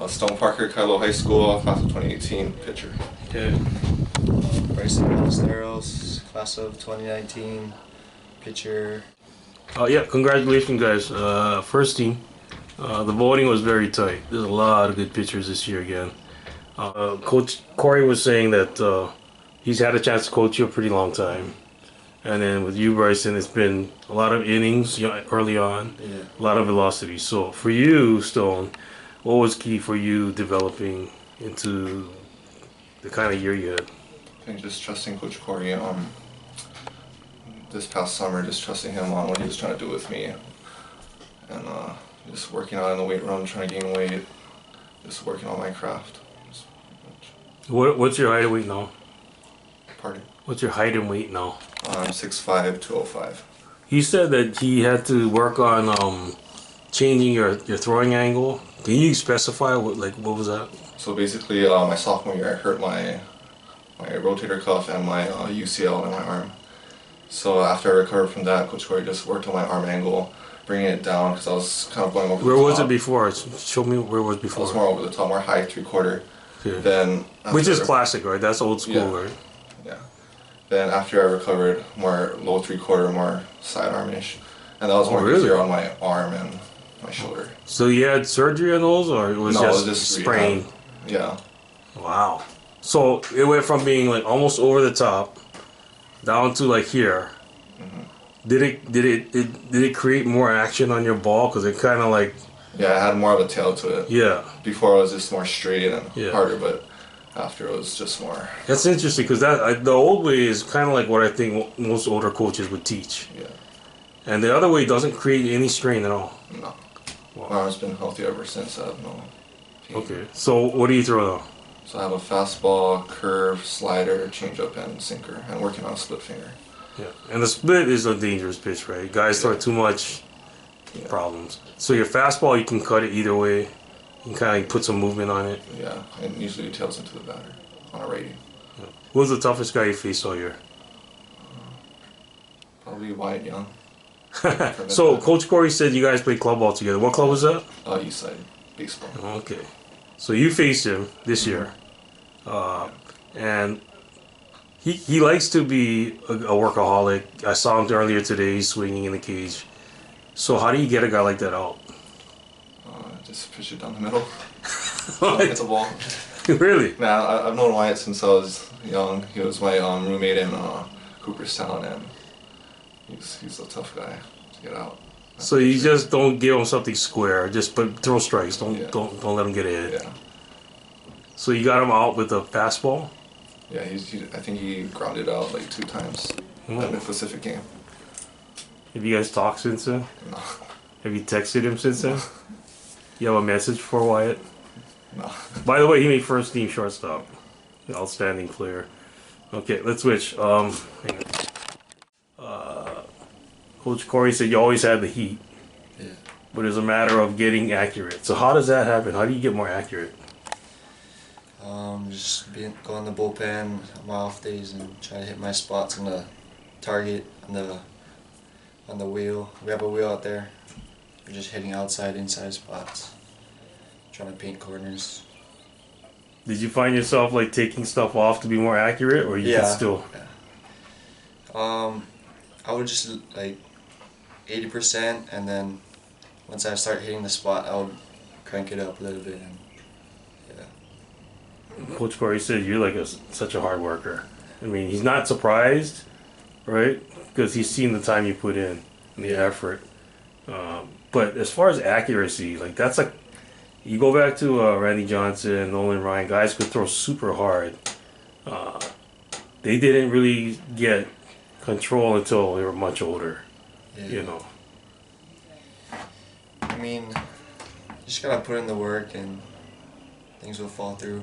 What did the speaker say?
Stone Parker, Kailua High School, class of 2018, pitcher. Okay. Bryson, Ballesteros, class of 2019, pitcher. Yeah, congratulations, guys. First team. The voting was very tight. There's a lot of good pitchers this year again. Coach Corey was saying that he's had a chance to coach you a pretty long time. And then with you, Bryson, it's been a lot of innings early on, a lot of velocity. So for you, Stone, what was key for you developing into the kind of year you had? I think just trusting Coach Corey. This past summer, just trusting him on what he was trying to do with me, and just working out in the weight room, trying to gain weight, just working on my craft. What's your height and weight now? Pardon? What's your height and weight now? I'm 6'5", 205. He said that he had to work on changing your throwing angle. Can you specify what was that? So basically, my sophomore year, I hurt my rotator cuff and my UCL in my arm. So after I recovered from that, Coach Corey just worked on my arm angle, bringing it down because I was kind of going over the top. Where was it before? Show me where it was before. I was more over the top, more high 3/4. Okay. Then which is classic, right? That's old school, right? Yeah. Then after I recovered, more low 3/4, more sidearm-ish. And that was more easier on my arm and my shoulder. So you had surgery on those, or it was just sprain? Yeah. Wow. So it went from being like almost over the top down to like here. Mm-hmm. Did it create more action on your ball? Because it kind of like... Yeah, it had more of a tail to it. Yeah. Before it was just more straight and harder, but after it was just more... That's interesting because the old way is kind of like what I think most older coaches would teach. Yeah. And the other way doesn't create any strain at all. No. Wow. My arm's been healthy ever since. I have no pain. Okay. So what do you throw now? So I have a fastball, curve, slider, changeup, and sinker. I'm working on a split finger. Yeah. And the split is a dangerous pitch, right? Guys throw too much. Problems. So your fastball, you can cut it either way. You can kind of put some movement on it. Yeah, and usually it tails into the batter on a righty. Yeah. What was the toughest guy you faced all year? Probably Wyatt Young. So Coach Corey said you guys played club ball together. What club was that? East Side baseball. Okay. So you faced him this year, and he likes to be a workaholic. I saw him earlier today swinging in the cage. So how do you get a guy like that out? Just pitch it down the middle. It's a ball. Really? Man, I've known Wyatt since I was young. He was my roommate in Cooperstown, and he's a tough guy to get out. So you just don't give him something square. Just throw strikes. Don't let him get ahead. Yeah. So you got him out with a fastball? Yeah, I think he grounded out like 2 times in the Pacific game. Have you guys talked since then? No. Have you texted him since then? You have a message for Wyatt? No. By the way, he made first team shortstop. Outstanding player. Okay, let's switch. Coach Corey said you always had the heat. Yeah. But it's a matter of getting accurate. So how does that happen? How do you get more accurate? Just go in the bullpen on my off days and try to hit my spots on the target on the wheel. We have a wheel out there. We're just hitting outside, inside spots. Trying to paint corners. Did you find yourself like taking stuff off to be more accurate, or you could still? Yeah. I would just like 80%, and then once I start hitting the spot, I would crank it up a little bit. And, Coach Corey said you're like such a hard worker. I mean, he's not surprised, right? Because he's seen the time you put in and the effort. But as far as accuracy, like that's like, you go back to Randy Johnson, Nolan Ryan, guys could throw super hard. They didn't really get control until they were much older, you know. I mean, you just gotta put in the work and things will fall through.